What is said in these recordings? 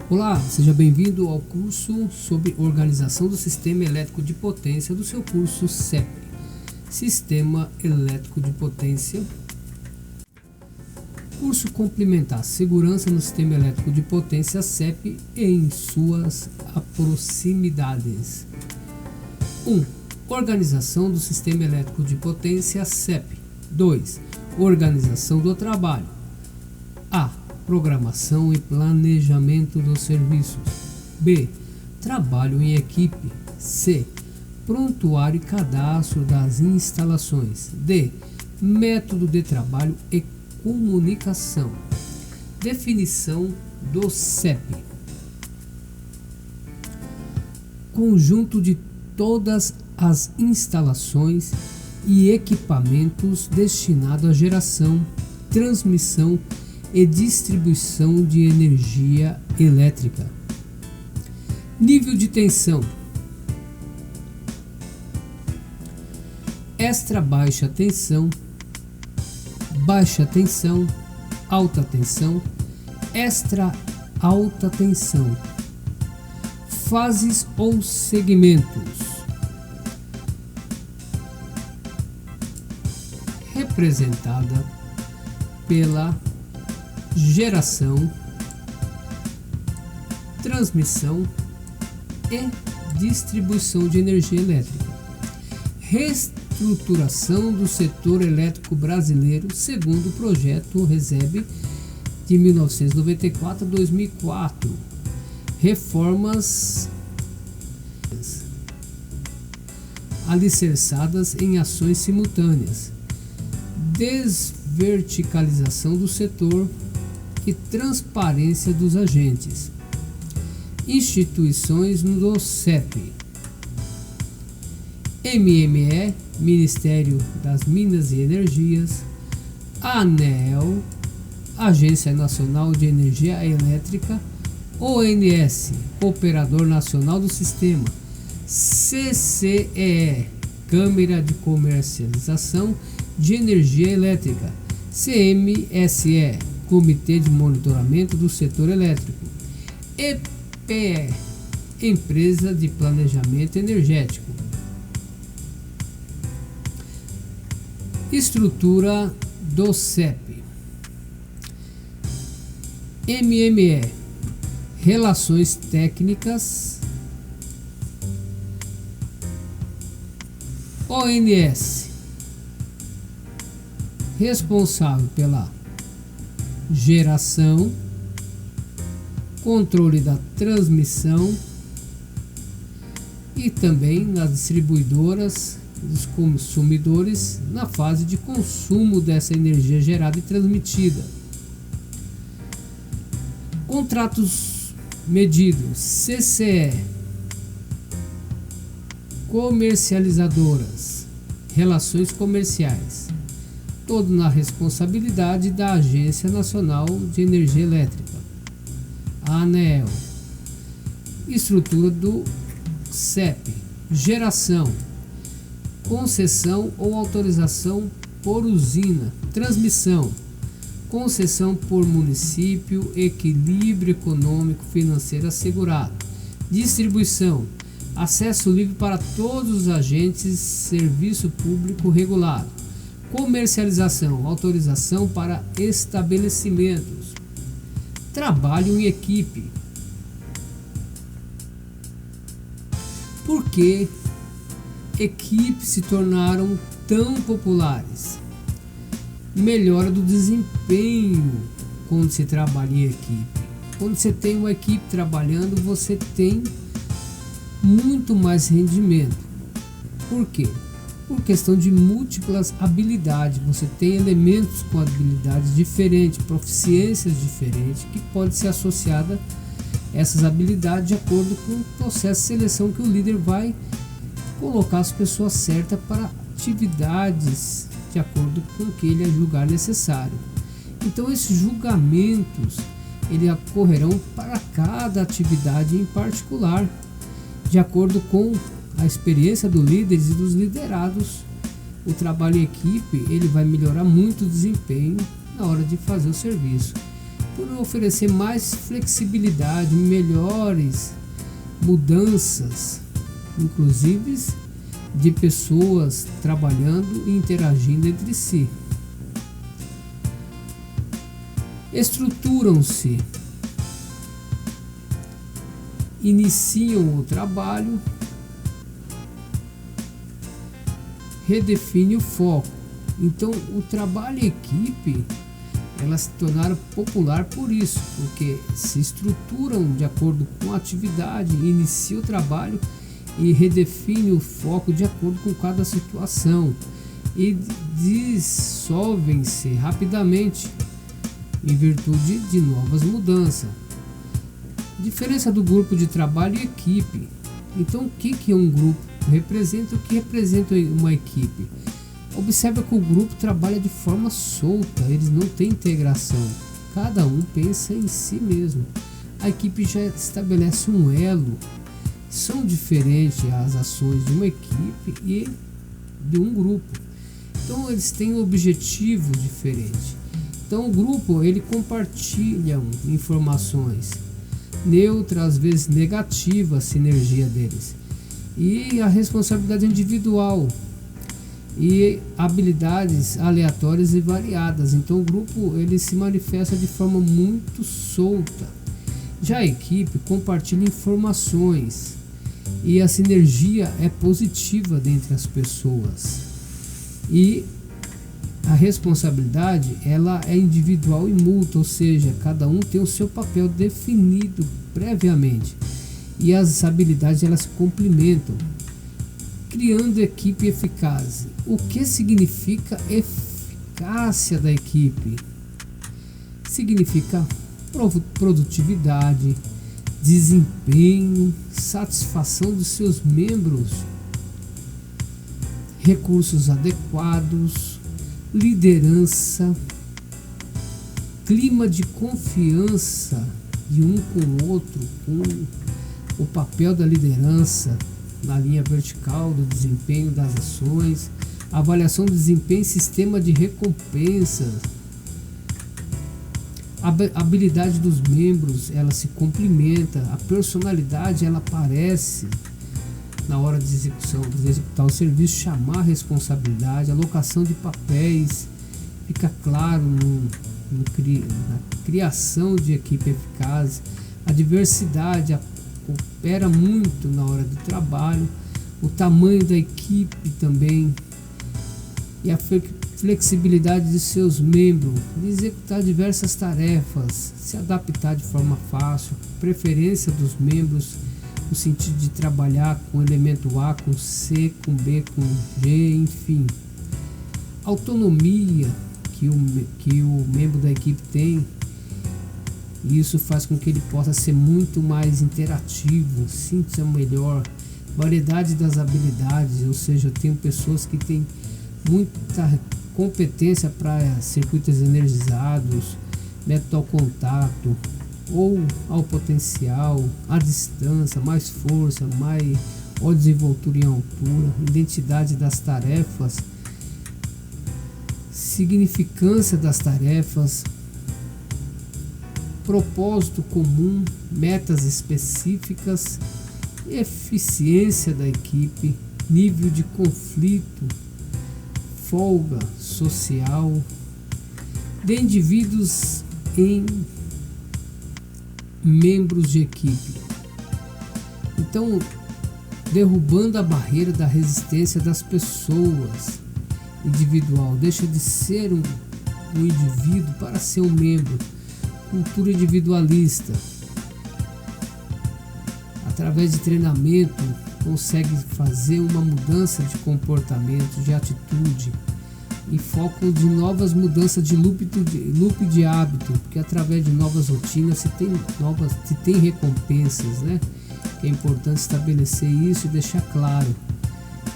Olá, seja bem-vindo ao curso sobre organização do sistema elétrico de potência do seu curso CEP, Sistema Elétrico de Potência. Curso complementar Segurança no Sistema Elétrico de Potência CEP e em suas proximidades. 1. Organização do Sistema Elétrico de Potência CEP. 2. Organização do trabalho. A. Programação e planejamento dos serviços. B. Trabalho em equipe. C. Prontuário e cadastro das instalações. D. Método de trabalho e comunicação. Definição do CEP: conjunto de todas as instalações e equipamentos destinado à geração, transmissão e distribuição de energia elétrica. Nível de tensão: extra baixa tensão, alta tensão, extra alta tensão. Fases ou segmentos: representada pela geração, transmissão e distribuição de energia elétrica. Reestruturação do setor elétrico brasileiro segundo o projeto RESEB de 1994 a 2004. Reformas alicerçadas em ações simultâneas. Desverticalização do setor e transparência dos agentes. Instituições do CEP: MME, Ministério das Minas e Energias; ANEEL, Agência Nacional de Energia Elétrica; ONS, Operador Nacional do Sistema; CCEE, Câmara de Comercialização de Energia Elétrica; CMSE, Comitê de Monitoramento do Setor Elétrico; EPE, Empresa de Planejamento Energético. Estrutura do CEP: MME, Relações Técnicas; ONS, responsável pela geração, controle da transmissão e também nas distribuidoras dos consumidores na fase de consumo dessa energia gerada e transmitida. Contratos medidos: CCE, comercializadoras, relações comerciais, todo na responsabilidade da Agência Nacional de Energia Elétrica, a ANEEL. Estrutura do CEP: geração, concessão ou autorização por usina; transmissão, concessão por município, equilíbrio econômico financeiro assegurado; distribuição, acesso livre para todos os agentes, serviço público regulado; comercialização, autorização para estabelecimentos. Trabalho em equipe: por que equipes se tornaram tão populares? Melhora do desempenho quando se trabalha em equipe. Quando você tem uma equipe trabalhando, você tem muito mais rendimento. Por quê? Por questão de múltiplas habilidades. Você tem elementos com habilidades diferentes, proficiências diferentes, que pode ser associada a essas habilidades de acordo com o processo de seleção que o líder vai colocar as pessoas certas para atividades de acordo com o que ele julgar necessário. Então esses julgamentos eles ocorrerão para cada atividade em particular, de acordo com a experiência dos líderes e dos liderados. O trabalho em equipe ele vai melhorar muito o desempenho na hora de fazer o serviço. por oferecer mais flexibilidade, melhores mudanças, inclusive de pessoas trabalhando e interagindo entre si. Estruturam-se, iniciam o trabalho, redefine o foco. Então, o trabalho em equipe, elas se tornaram popular por isso, porque se estruturam de acordo com a atividade, inicia o trabalho e redefine o foco de acordo com cada situação e dissolvem-se rapidamente em virtude de novas mudanças. Diferença do grupo de trabalho e equipe. Então, o que é um grupo? Representa o que representa uma equipe. Observa que o grupo trabalha de forma solta, eles não têm integração, cada um pensa em si mesmo. A equipe já estabelece um elo. São diferentes as ações de uma equipe e de um grupo. Então eles têm objetivos diferentes. Então o grupo, ele compartilha informações neutras, às vezes negativas, a sinergia deles. E a responsabilidade individual e habilidades aleatórias e variadas. Então o grupo, ele se manifesta de forma muito solta. Já a equipe compartilha informações e a sinergia é positiva dentre as pessoas. E a responsabilidade, ela é individual e mútua, ou seja, cada um tem o seu papel definido previamente. E as habilidades, elas se complementam, criando equipe eficaz. O que significa eficácia da equipe? Significa produtividade, desempenho, satisfação dos seus membros, recursos adequados, liderança, clima de confiança de um com o outro, com o papel da liderança na linha vertical do desempenho das ações, avaliação do desempenho e sistema de recompensas. A habilidade dos membros, ela se complementa, a personalidade, ela aparece na hora de executar o serviço, chamar a responsabilidade, alocação de papéis, fica claro na criação de equipe eficaz. A diversidade coopera muito na hora do trabalho, o tamanho da equipe também, e a flexibilidade de seus membros, de executar diversas tarefas, se adaptar de forma fácil, preferência dos membros no sentido de trabalhar com elemento A, com C, com B, com G, enfim. Autonomia que o membro da equipe tem, e isso faz com que ele possa ser muito mais interativo, sinta melhor, variedade das habilidades, ou seja, eu tenho pessoas que têm muita competência para circuitos energizados, método ao contato, ou ao potencial, à distância, mais força, ou desenvoltura em altura, identidade das tarefas, significância das tarefas, propósito comum, metas específicas, eficiência da equipe, nível de conflito, folga social, de indivíduos em membros de equipe. Então, derrubando a barreira da resistência das pessoas individual, deixa de ser um indivíduo para ser um membro. Cultura individualista, através de treinamento, consegue fazer uma mudança de comportamento, de atitude, e foco de novas mudanças de loop de hábito, porque através de novas rotinas se tem recompensas, né? Que é importante estabelecer isso e deixar claro.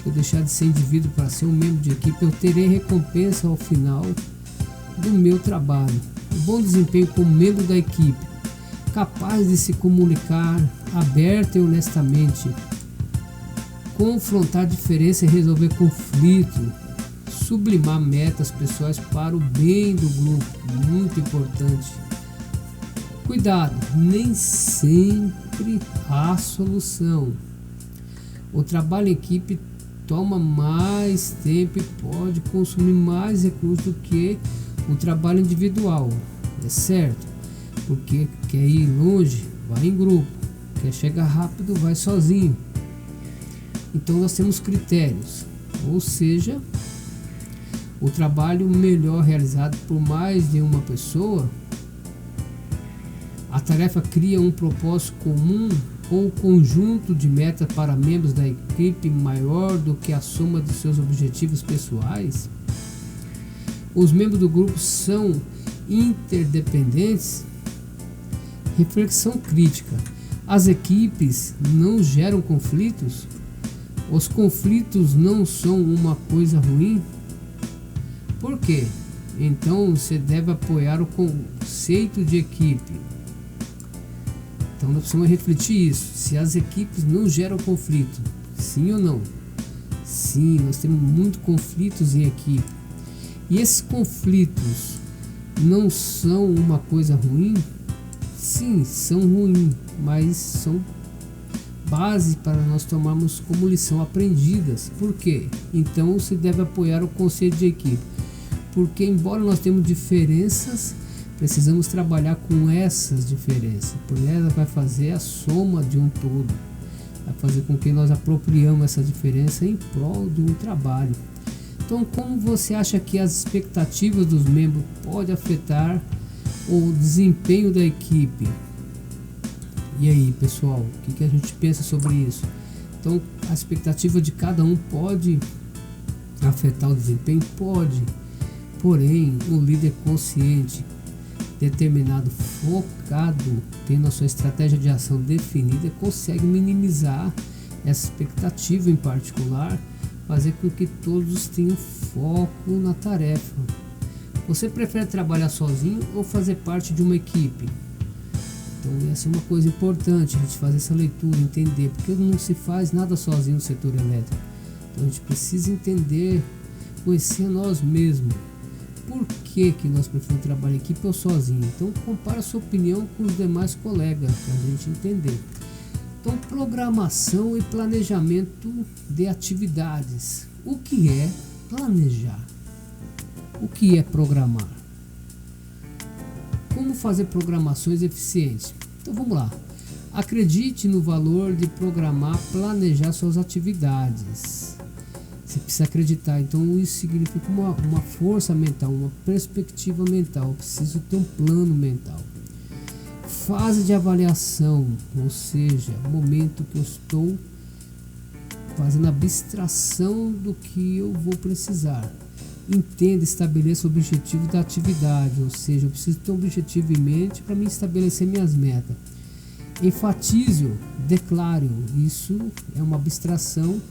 Eu deixar de ser indivíduo para ser um membro de equipe, eu terei recompensa ao final do meu trabalho. Um bom desempenho como membro da equipe, capaz de se comunicar aberta e honestamente, confrontar diferença e resolver conflito, sublimar metas pessoais para o bem do grupo, muito importante. Cuidado, nem sempre há solução. O trabalho em equipe toma mais tempo e pode consumir mais recursos do que o trabalho individual, é certo? Porque quer ir longe, vai em grupo, quer chegar rápido, vai sozinho. Então nós temos critérios, ou seja, o trabalho melhor realizado por mais de uma pessoa, a tarefa cria um propósito comum ou conjunto de metas para membros da equipe maior do que a soma de seus objetivos pessoais? Os membros do grupo são interdependentes? Reflexão crítica. As equipes não geram conflitos? Os conflitos não são uma coisa ruim? Por quê? Então você deve apoiar o conceito de equipe. Então nós precisamos refletir isso. Se as equipes não geram conflito, sim ou não? Sim, nós temos muitos conflitos em equipe. E esses conflitos não são uma coisa ruim? Sim, são ruins, mas são base para nós tomarmos como lição aprendidas. Por quê? Então se deve apoiar o conceito de equipe. Porque embora nós temos diferenças, precisamos trabalhar com essas diferenças, porque ela vai fazer a soma de um todo, vai fazer com que nós apropriamos essa diferença em prol de um trabalho. Então, como você acha que as expectativas dos membros podem afetar o desempenho da equipe? E aí, pessoal, o que a gente pensa sobre isso? Então, a expectativa de cada um pode afetar o desempenho? Pode. Porém, um líder consciente, determinado, focado, tendo a sua estratégia de ação definida, consegue minimizar essa expectativa em particular, fazer com que todos tenham foco na tarefa. Você prefere trabalhar sozinho ou fazer parte de uma equipe? Então essa é uma coisa importante, a gente fazer essa leitura, entender, porque não se faz nada sozinho no setor elétrico. Então a gente precisa entender, conhecer nós mesmos. Por que nós preferimos trabalhar em equipe ou sozinho? Então compara a sua opinião com os demais colegas, para a gente entender. Então, programação e planejamento de atividades. O que é planejar? O que é programar? Como fazer programações eficientes? Então vamos lá. Acredite no valor de programar, planejar suas atividades. Você precisa acreditar. Então isso significa uma força mental, uma perspectiva mental. Eu preciso ter um plano mental. Fase de avaliação, ou seja, o momento que eu estou fazendo abstração do que eu vou precisar. Entenda, estabeleça o objetivo da atividade, ou seja, eu preciso ter um objetivo em mente para me estabelecer minhas metas. Enfatize-o, declare-o. Isso é uma abstração,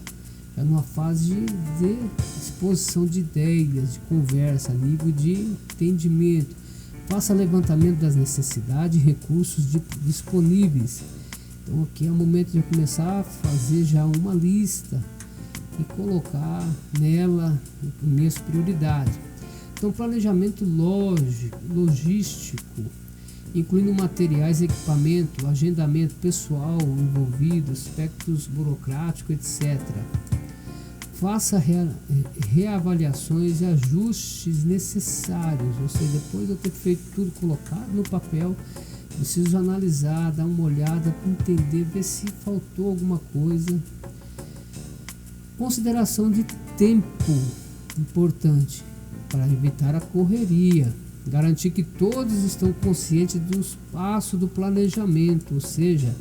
é numa fase de exposição de ideias, de conversa, nível de entendimento. Faça levantamento das necessidades e recursos disponíveis. Então aqui é o momento de eu começar a fazer já uma lista e colocar nela minhas prioridades. Então planejamento logístico, incluindo materiais, equipamento, agendamento pessoal envolvido, aspectos burocráticos, etc. Faça reavaliações e ajustes necessários, ou seja, depois de eu ter feito tudo colocado no papel, preciso analisar, dar uma olhada, entender, ver se faltou alguma coisa. Consideração de tempo, importante, para evitar a correria. Garantir que todos estão conscientes dos passos do planejamento, ou seja,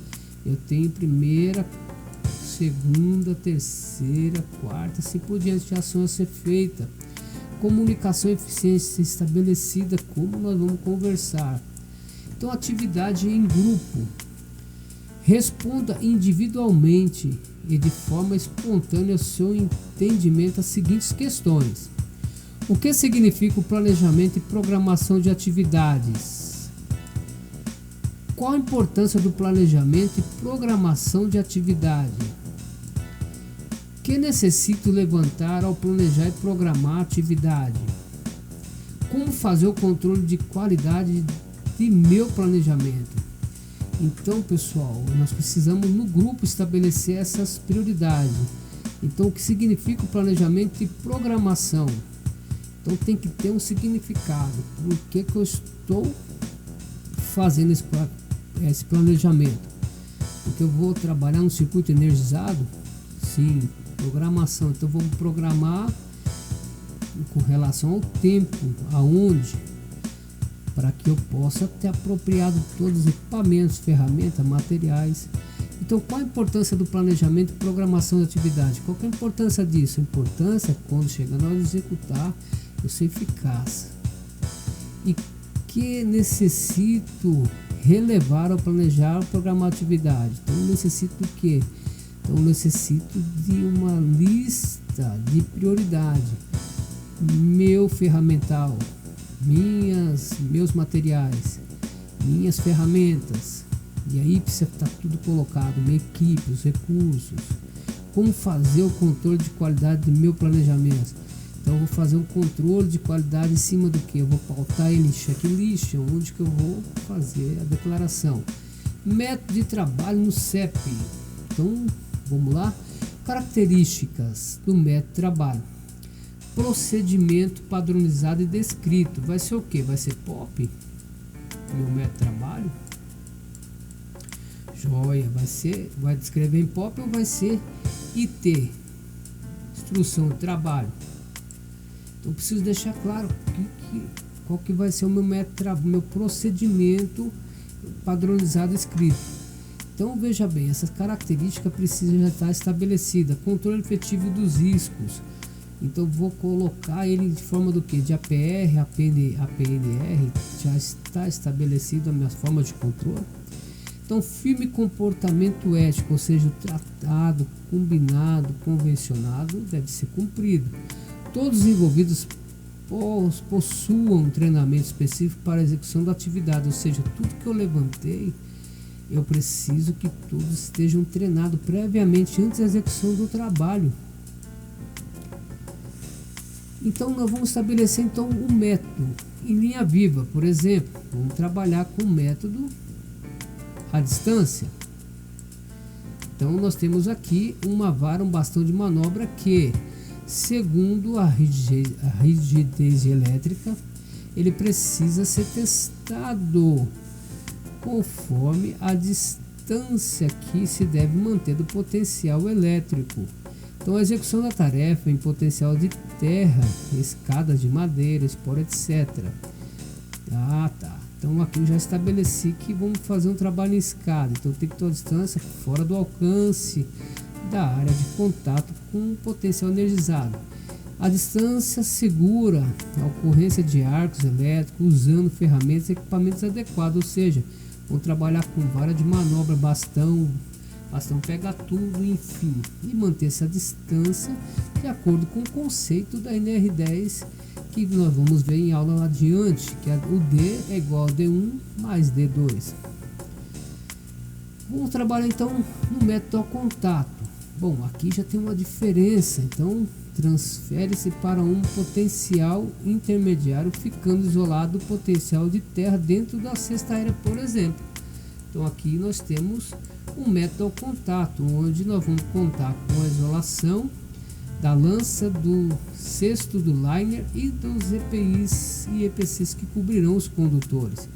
eu tenho primeira, segunda, terceira, quarta, assim por diante de ação a ser feita. Comunicação eficiente estabelecida, como nós vamos conversar. Então, atividade em grupo. Responda individualmente e de forma espontânea ao seu entendimento as seguintes questões. O que significa o planejamento e programação de atividades? Qual a importância do planejamento e programação de atividade? Que necessito levantar ao planejar e programar a atividade? Como fazer o controle de qualidade de meu planejamento. Então, pessoal, nós precisamos no grupo estabelecer essas prioridades. Então, o que significa o planejamento de programação? Então, tem que ter um significado. Por que eu estou fazendo esse planejamento? Porque eu vou trabalhar no circuito energizado? Sim, programação. Então, vamos programar com relação ao tempo, aonde, para que eu possa ter apropriado todos os equipamentos, ferramentas, materiais. Então, qual a importância do planejamento e programação da atividade? Qual que é a importância disso? A importância é quando chega na hora de executar, eu ser eficaz. E que necessito relevar ao planejar ou programar a atividade? Então, eu necessito do quê? Então, eu necessito de uma lista de prioridade. Meu ferramental, meus materiais, minhas ferramentas. E aí precisa estar tudo colocado, minha equipe, os recursos. Como fazer o controle de qualidade do meu planejamento? Então eu vou fazer um controle de qualidade em cima do que? Eu vou pautar ele em checklist, onde que eu vou fazer a declaração. Método de trabalho no CEP. Então vamos lá. Características do método de trabalho. Procedimento padronizado e descrito. Vai ser o que? Vai ser POP? Meu método de trabalho? Joia, vai descrever em POP ou vai ser IT, instrução de trabalho. Então preciso deixar claro qual que vai ser o meu método, meu procedimento padronizado escrito. Então veja bem, essas características precisam já estar estabelecida. Controle efetivo dos riscos. Então vou colocar ele de forma do que? De APR, APNR, já está estabelecido a minha forma de controle. Então, firme comportamento ético, ou seja, o tratado, combinado, convencionado, deve ser cumprido. Todos os envolvidos possuam um treinamento específico para a execução da atividade, ou seja, tudo que eu levantei, eu preciso que todos estejam treinados previamente antes da execução do trabalho. Então, nós vamos estabelecer um método em linha viva, por exemplo, vamos trabalhar com o método à distância. Então nós temos aqui uma vara, um bastão de manobra que, segundo a rigidez elétrica, ele precisa ser testado conforme a distância que se deve manter do potencial elétrico. Então a execução da tarefa em potencial de terra, escadas de madeira, espora, etc. Então aqui eu já estabeleci que vamos fazer um trabalho em escada. Então tem que ter uma distância fora do alcance da área de contato com o potencial energizado. A distância segura a ocorrência de arcos elétricos usando ferramentas e equipamentos adequados. Ou seja, vamos trabalhar com vara de manobra, bastão pega tudo, enfim. E manter essa distância de acordo com o conceito da NR10, que nós vamos ver em aula lá adiante, que o D é igual a D1 mais D2. Vamos trabalhar então no método ao contato. Bom, aqui já tem uma diferença, então transfere-se para um potencial intermediário, ficando isolado do potencial de terra dentro da cesta aérea, por exemplo. Então aqui nós temos um método ao contato, onde nós vamos contar com a isolação da lança, do cesto do liner e dos EPIs e EPCs que cobrirão os condutores.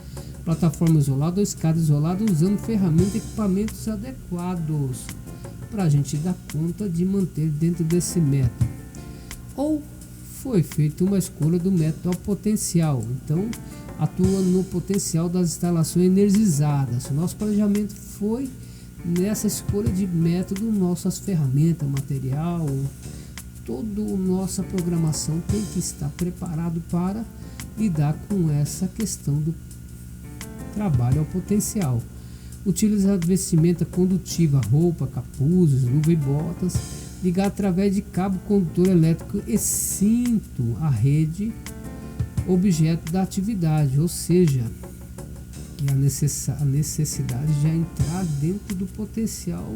Plataforma isolada ou escada isolada, usando ferramentas e equipamentos adequados para a gente dar conta de manter dentro desse método. Ou foi feita uma escolha do método ao potencial, então atua no potencial das instalações energizadas. O nosso planejamento foi nessa escolha de método, nossas ferramentas, material, toda a nossa programação tem que estar preparado para lidar com essa questão do trabalho ao potencial. Utilizar vestimenta condutiva, roupa, capuzes, luva e botas, ligar através de cabo condutor elétrico e cinto à rede objeto da atividade, ou seja, que a necessidade de já entrar dentro do potencial,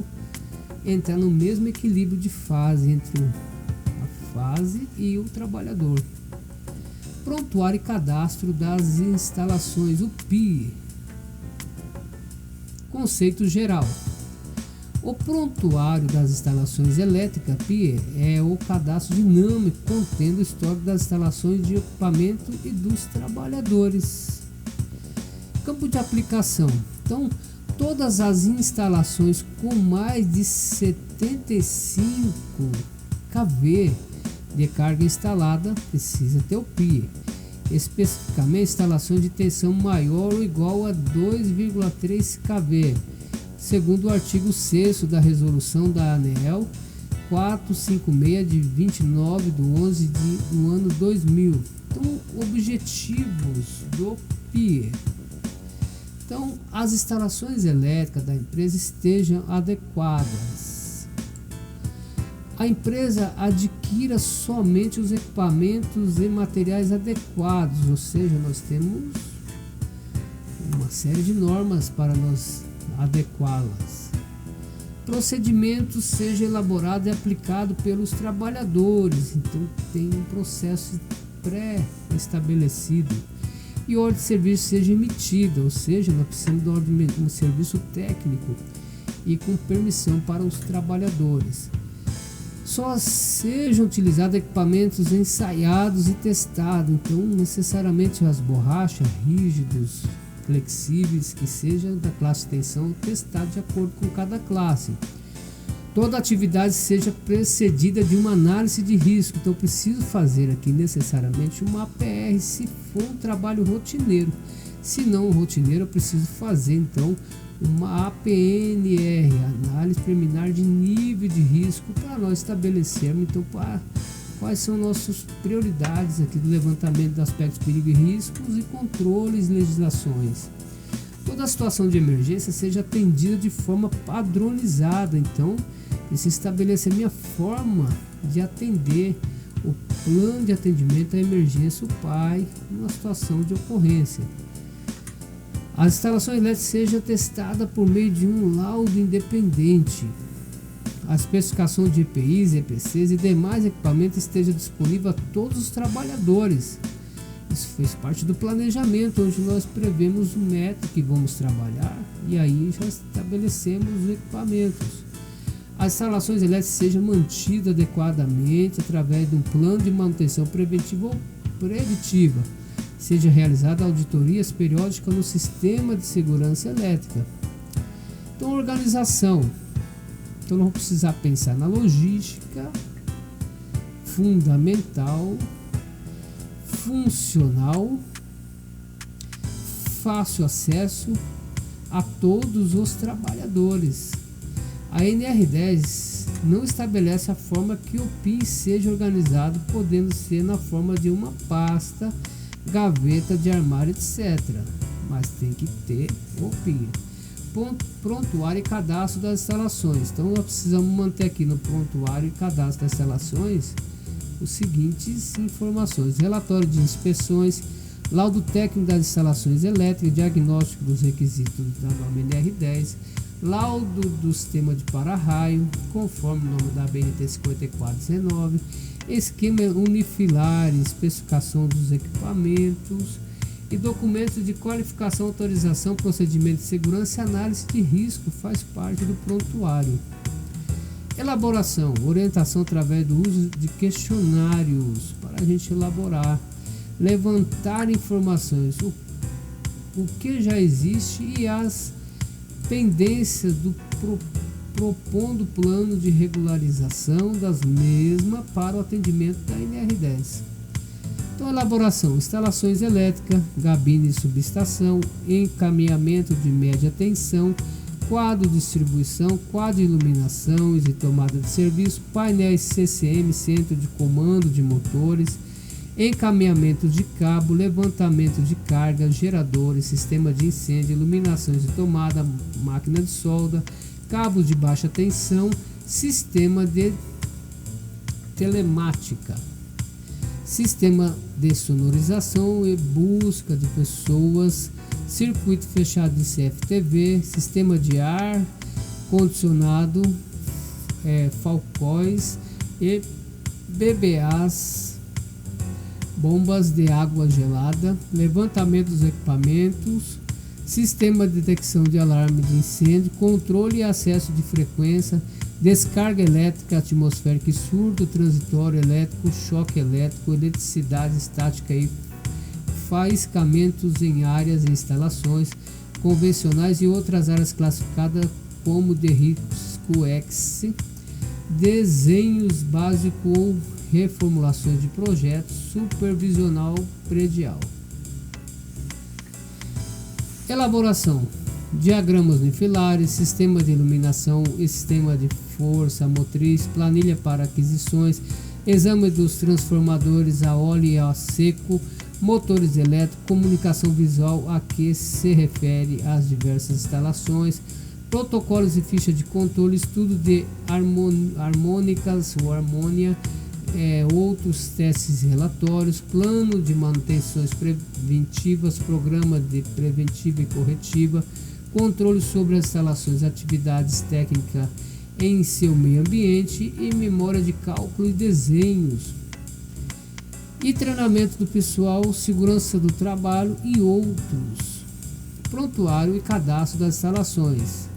entrar no mesmo equilíbrio de fase entre a fase e o trabalhador. Prontuário e cadastro das instalações, o PIE. Conceito geral. O prontuário das instalações elétricas, PIE, é o cadastro dinâmico contendo o histórico das instalações de equipamento e dos trabalhadores. Campo de aplicação. Então, todas as instalações com mais de 75 kV de carga instalada precisa ter o PIE. Especificamente, instalações de tensão maior ou igual a 2,3 kV, segundo o artigo 6º da resolução da ANEEL 456 de 29 de 11 do ano 2000. Então, objetivos do PIE. Então, as instalações elétricas da empresa estejam adequadas. A empresa adquira somente os equipamentos e materiais adequados, ou seja, nós temos uma série de normas para nós adequá-las. Procedimento seja elaborado e aplicado pelos trabalhadores, então tem um processo pré-estabelecido. E ordem de serviço seja emitida, ou seja, nós precisamos de ordem de um serviço técnico e com permissão para os trabalhadores. Só sejam utilizados equipamentos ensaiados e testados, então necessariamente as borrachas rígidos, flexíveis, que sejam da classe de tensão, testados de acordo com cada classe. Toda atividade seja precedida de uma análise de risco, então eu preciso fazer aqui necessariamente uma APR se for um trabalho rotineiro. Se não rotineiro, eu preciso fazer então uma APNR, análise preliminar de nível de risco, para nós estabelecermos então quais são nossas prioridades aqui do levantamento de aspectos de perigo e riscos e controles e legislações. Toda a situação de emergência seja atendida de forma padronizada, então preciso estabelecer minha forma de atender o plano de atendimento à emergência, o PAI, numa situação de ocorrência. As instalações elétricas sejam testadas por meio de um laudo independente. A especificação de EPIs, EPCs e demais equipamentos esteja disponível a todos os trabalhadores. Isso fez parte do planejamento, onde nós prevemos o método que vamos trabalhar e aí já estabelecemos os equipamentos. As instalações elétricas sejam mantidas adequadamente através de um plano de manutenção preventiva ou preditiva. Seja realizada auditorias periódicas no sistema de segurança elétrica. Então, organização. Então, nós vamos precisar pensar na logística fundamental, funcional, fácil acesso a todos os trabalhadores. A NR10 não estabelece a forma que o PIE seja organizado, podendo ser na forma de uma pasta, gaveta de armário, etc. Mas tem que ter o PIE. Prontuário e cadastro das instalações. Então nós precisamos manter aqui no prontuário e cadastro das instalações os seguintes informações: relatório de inspeções, laudo técnico das instalações elétricas, diagnóstico dos requisitos da norma NR10, laudo do sistema de para-raio, conforme o nome da BNT 5419, esquema unifilar, especificação dos equipamentos e documentos de qualificação, autorização, procedimento de segurança e análise de risco faz parte do prontuário. Elaboração, orientação através do uso de questionários para a gente elaborar, levantar informações, o que já existe e as pendências do propondo plano de regularização das mesmas para o atendimento da NR10. Então, elaboração, instalações elétricas, gabine de subestação, encaminhamento de média tensão, quadro de distribuição, quadro de iluminação e tomada de serviço, painéis CCM, centro de comando de motores, encaminhamento de cabo, levantamento de carga, geradores, sistema de incêndio, iluminações de tomada, máquina de solda, cabos de baixa tensão, sistema de telemática, sistema de sonorização e busca de pessoas, circuito fechado de CFTV, sistema de ar condicionado, falcões e BBAs, bombas de água gelada, levantamento dos equipamentos, sistema de detecção de alarme de incêndio, controle e acesso de frequência, descarga elétrica atmosférica e surdo, transitório elétrico, choque elétrico, eletricidade estática e faiscamentos em áreas e instalações convencionais e outras áreas classificadas como de risco X, desenhos básicos ou reformulações de projetos, supervisional predial. Elaboração: diagramas unifilares, sistema de iluminação e sistema de força motriz, planilha para aquisições, exame dos transformadores a óleo e a seco, motores elétricos, comunicação visual a que se refere às diversas instalações, protocolos e ficha de controle, estudo de harmônicas ou harmonia, outros testes e relatórios, plano de manutenções preventivas, programa de preventiva e corretiva, controle sobre as instalações, atividades técnicas em seu meio ambiente e memória de cálculo e desenhos, e treinamento do pessoal, segurança do trabalho e outros, prontuário e cadastro das instalações.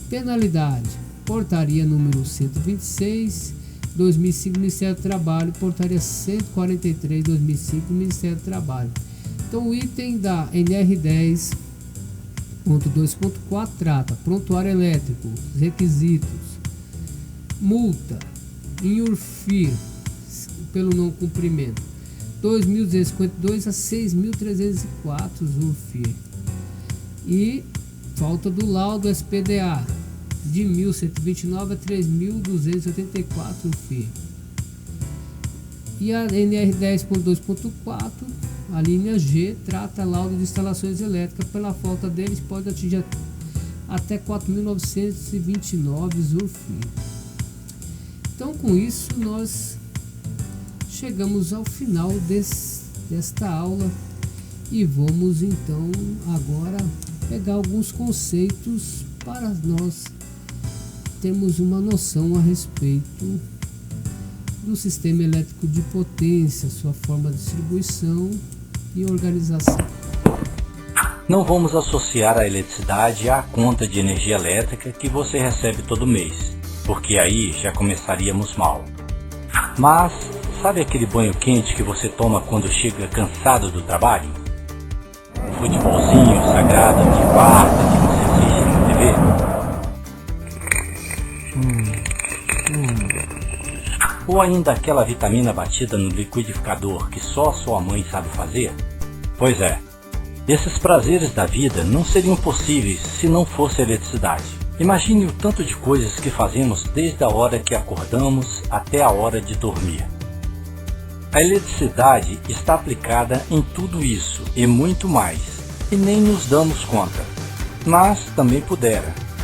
Penalidade: portaria número 126, 2005, Ministério do Trabalho, portaria 143, 2005, Ministério do Trabalho. Então o item da NR 10.2.4 trata prontuário elétrico, requisitos, multa, INURFIR, pelo não cumprimento, 2.252 a 6.304 URFIR, e falta do laudo SPDA, de 1.129 a 3.284 URFIR. E a NR 10.2.4, a linha G, trata laudo de instalações elétricas. Pela falta deles, pode atingir até 4.929 URFIR. Então, com isso, nós chegamos ao final desta aula e vamos então agora pegar alguns conceitos para nós termos uma noção a respeito do sistema elétrico de potência, sua forma de distribuição e organização. Não vamos associar a eletricidade à conta de energia elétrica que você recebe todo mês, porque aí já começaríamos mal. Mas sabe aquele banho quente que você toma quando chega cansado do trabalho? O futebolzinho sagrado de quarta que você assiste na TV? Ou ainda aquela vitamina batida no liquidificador que só sua mãe sabe fazer? Pois é, esses prazeres da vida não seriam possíveis se não fosse a eletricidade. Imagine o tanto de coisas que fazemos desde a hora que acordamos até a hora de dormir. A eletricidade está aplicada em tudo isso e muito mais, e nem nos damos conta. Mas também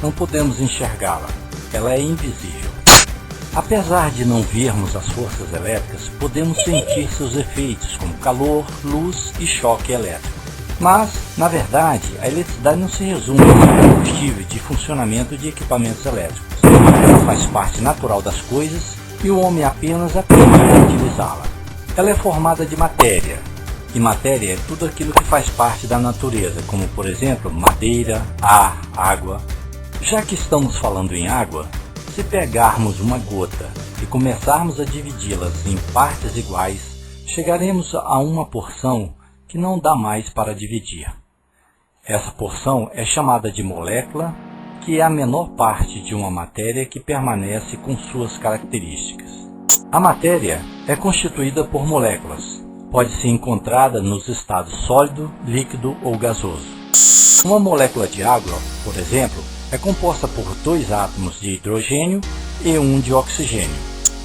não podemos enxergá-la, ela é invisível. Apesar de não vermos as forças elétricas, podemos sentir seus efeitos como calor, luz e choque elétrico. Mas, na verdade, a eletricidade não se resume ao combustível de funcionamento de equipamentos elétricos. Ela faz parte natural das coisas e o homem apenas aprende a utilizá-la. Ela é formada de matéria, e matéria é tudo aquilo que faz parte da natureza, como por exemplo, madeira, ar, água. Já que estamos falando em água, se pegarmos uma gota e começarmos a dividi-las em partes iguais, chegaremos a uma porção que não dá mais para dividir. Essa porção é chamada de molécula, que é a menor parte de uma matéria que permanece com suas características. A matéria é constituída por moléculas. Pode ser encontrada nos estados sólido, líquido ou gasoso. Uma molécula de água, por exemplo, é composta por 2 átomos de hidrogênio e 1 de oxigênio.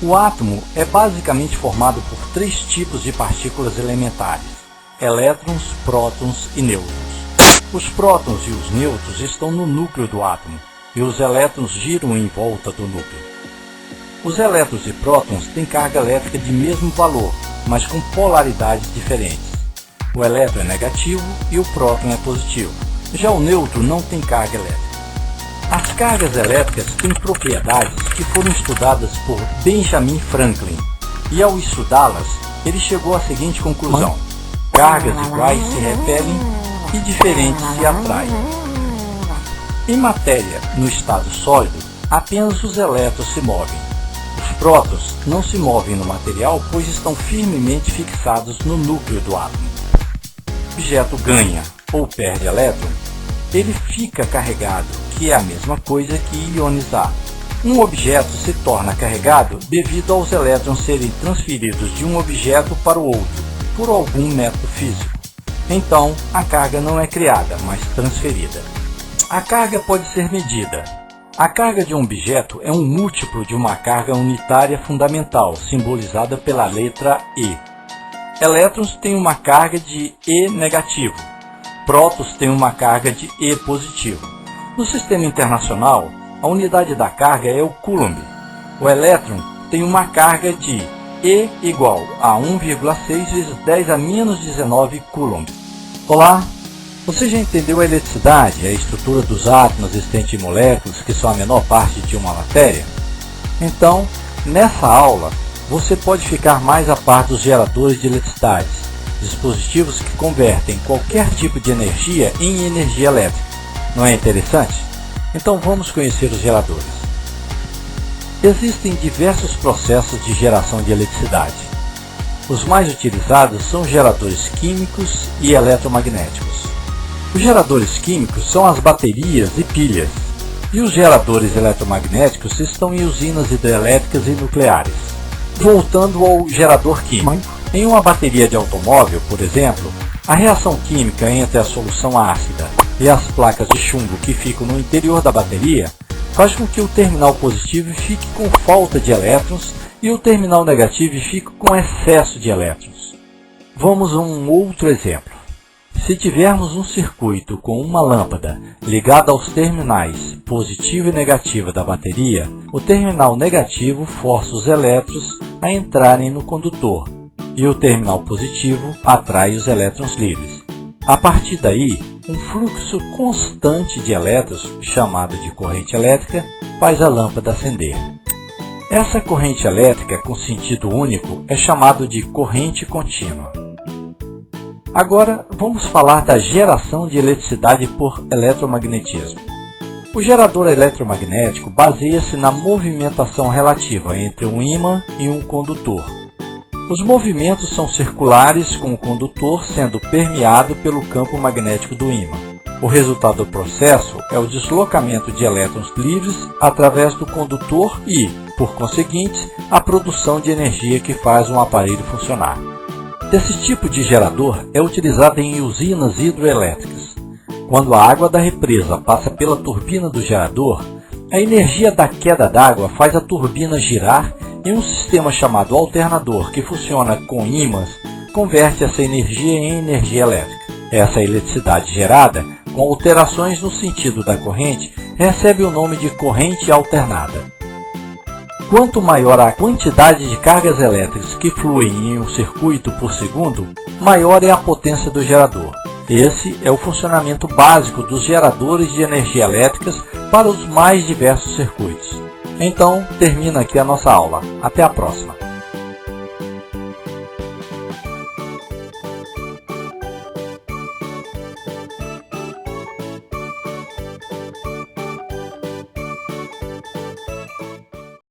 O átomo é basicamente formado por 3 tipos de partículas elementares: elétrons, prótons e nêutrons. Os prótons e os nêutrons estão no núcleo do átomo, e os elétrons giram em volta do núcleo. Os elétrons e prótons têm carga elétrica de mesmo valor, mas com polaridades diferentes. O elétron é negativo e o próton é positivo. Já o nêutron não tem carga elétrica. As cargas elétricas têm propriedades que foram estudadas por Benjamin Franklin, e ao estudá-las, ele chegou à seguinte conclusão: cargas iguais se repelem e diferentes se atraem. Em matéria, no estado sólido, apenas os elétrons se movem. Os prótons não se movem no material, pois estão firmemente fixados no núcleo do átomo. O objeto ganha ou perde elétron, ele fica carregado, que é a mesma coisa que ionizar. Um objeto se torna carregado devido aos elétrons serem transferidos de um objeto para o outro, por algum método físico. Então, a carga não é criada, mas transferida. A carga pode ser medida. A carga de um objeto é um múltiplo de uma carga unitária fundamental, simbolizada pela letra E. Elétrons têm uma carga de E negativo. Prótons têm uma carga de E positivo. No sistema internacional, a unidade da carga é o coulomb. O elétron tem uma carga de E igual a 1,6 vezes 10 a menos 19 coulomb. Olá! Você já entendeu a eletricidade, a estrutura dos átomos existentes em moléculas, que são a menor parte de uma matéria? Então, nessa aula, você pode ficar mais a par dos geradores de eletricidade, dispositivos que convertem qualquer tipo de energia em energia elétrica. Não é interessante? Então vamos conhecer os geradores. Existem diversos processos de geração de eletricidade. Os mais utilizados são geradores químicos e eletromagnéticos. Os geradores químicos são as baterias e pilhas, e os geradores eletromagnéticos estão em usinas hidrelétricas e nucleares. Voltando ao gerador químico, em uma bateria de automóvel, por exemplo, a reação química entre a solução ácida e as placas de chumbo que ficam no interior da bateria faz com que o terminal positivo fique com falta de elétrons e o terminal negativo fique com excesso de elétrons. Vamos a um outro exemplo. Se tivermos um circuito com uma lâmpada ligada aos terminais positivo e negativo da bateria, o terminal negativo força os elétrons a entrarem no condutor e o terminal positivo atrai os elétrons livres. A partir daí, um fluxo constante de elétrons, chamado de corrente elétrica, faz a lâmpada acender. Essa corrente elétrica com sentido único é chamada de corrente contínua. Agora vamos falar da geração de eletricidade por eletromagnetismo. O gerador eletromagnético baseia-se na movimentação relativa entre um ímã e um condutor. Os movimentos são circulares, com o condutor sendo permeado pelo campo magnético do ímã. O resultado do processo é o deslocamento de elétrons livres através do condutor e, por conseguinte, a produção de energia que faz um aparelho funcionar. Esse tipo de gerador é utilizado em usinas hidroelétricas. Quando a água da represa passa pela turbina do gerador, a energia da queda d'água faz a turbina girar e um sistema chamado alternador, que funciona com ímãs, converte essa energia em energia elétrica. Essa eletricidade gerada, com alterações no sentido da corrente, recebe o nome de corrente alternada. Quanto maior a quantidade de cargas elétricas que fluem em um circuito por segundo, maior é a potência do gerador. Esse é o funcionamento básico dos geradores de energia elétricas para os mais diversos circuitos. Então, termina aqui a nossa aula. Até a próxima!